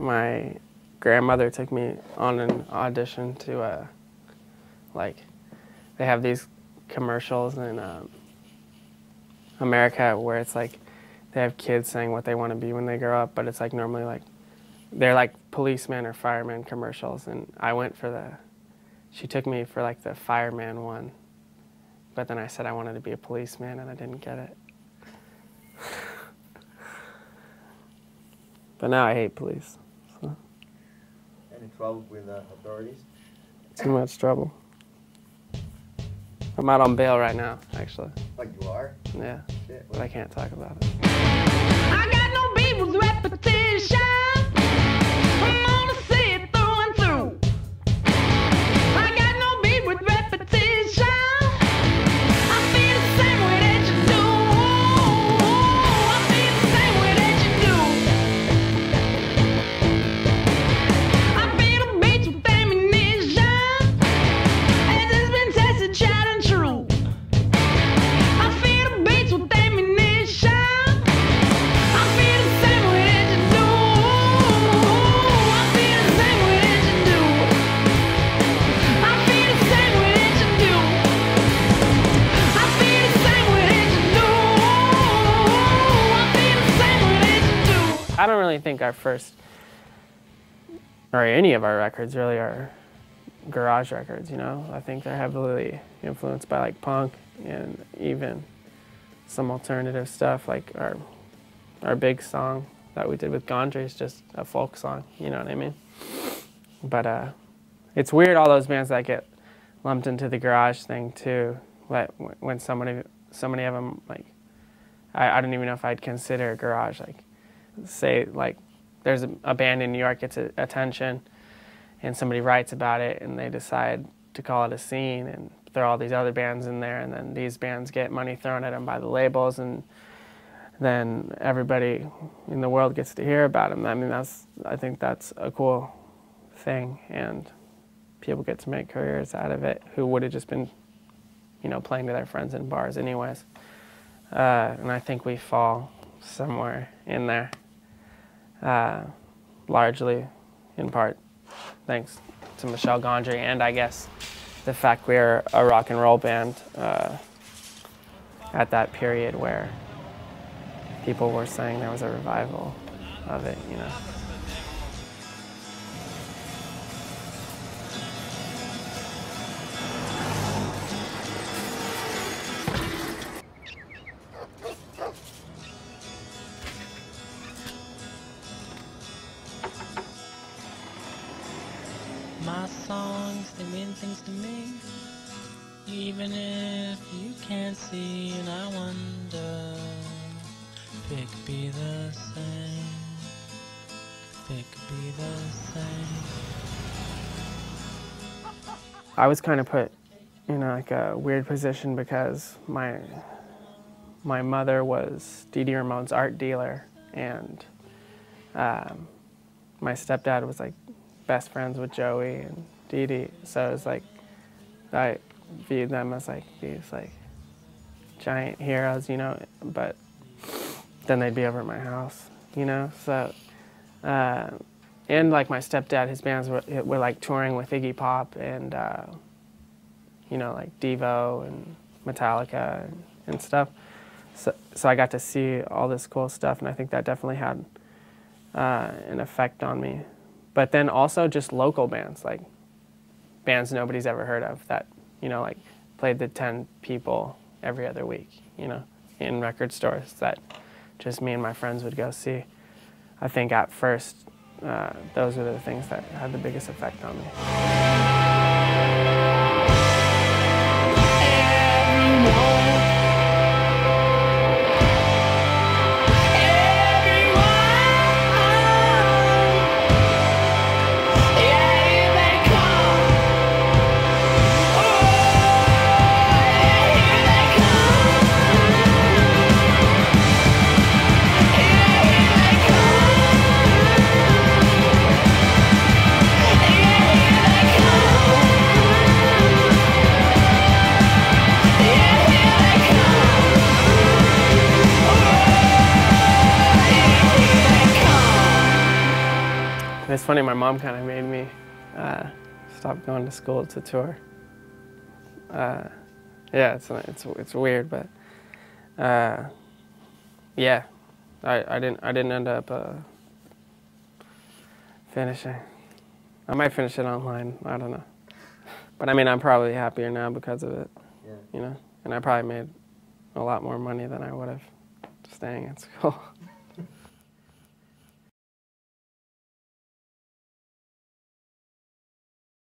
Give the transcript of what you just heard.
my grandmother took me on an audition to, like, they have these commercials in America where it's like they have kids saying what they want to be when they grow up, but it's like normally like they're like policemen or firemen commercials, and I went for she took me for like the fireman one, but then I said I wanted to be a policeman and I didn't get it. But now I hate police. So. Any trouble with the authorities? Too much trouble. I'm out on bail right now, actually. Like you are? Yeah, Shit, but I can't talk about it. I got no beef with repetition. I'm gonna see it through and through. I got no beef with repetition. I feel the same way that you do. I feel the same way that you do. I feel the beats with ammunition, as it's been tested, tried and true. I feel the beats with ammunition. I feel the same way that you do. I feel the same way that you do. I feel the same way that you do. I feel the same way that you do. I feel the same way that you do. I don't really think our first, or any of our records really are garage records, you know? I think they're heavily influenced by like punk and even some alternative stuff, like our big song that we did with Gondry is just a folk song, you know what I mean? But it's weird, all those bands that get lumped into the garage thing too, when so many of them, like, I don't even know if I'd consider garage, like, say, like, there's a band in New York gets attention and somebody writes about it and they decide to call it a scene and throw all these other bands in there, and then these bands get money thrown at them by the labels, and then everybody in the world gets to hear about them. I mean, I think that's a cool thing, and people get to make careers out of it who would have just been, you know, playing to their friends in bars anyways. And I think we fall somewhere in there, largely, in part, thanks to Michel Gondry, and I guess the fact we're a rock and roll band at that period where people were saying there was a revival of it, you know. My songs, they mean things to me, even if you can't see, and I wonder if it could be the same, if it could be the same. I was kind of put in like a weird position because my mother was Dee Dee Ramone's art dealer, and my stepdad was like best friends with Joey and Dee Dee, so it was like I viewed them as like these like giant heroes, you know, but then they'd be over at my house, you know, so and like my stepdad, his bands were like touring with Iggy Pop and you know, like Devo and Metallica and stuff, so I got to see all this cool stuff, and I think that definitely had an effect on me. But then also just local bands, like bands nobody's ever heard of that, you know, like played to 10 people every other week, you know, in record stores that just me and my friends would go see. I think at first, those were the things that had the biggest effect on me. Yeah, here they come. It's funny, my mom kind of made me stop going to school to tour. Yeah, it's weird, but yeah, I didn't end up finishing. I might finish it online. I don't know, but I mean, I'm probably happier now because of it. Yeah. You know, and I probably made a lot more money than I would have staying at school.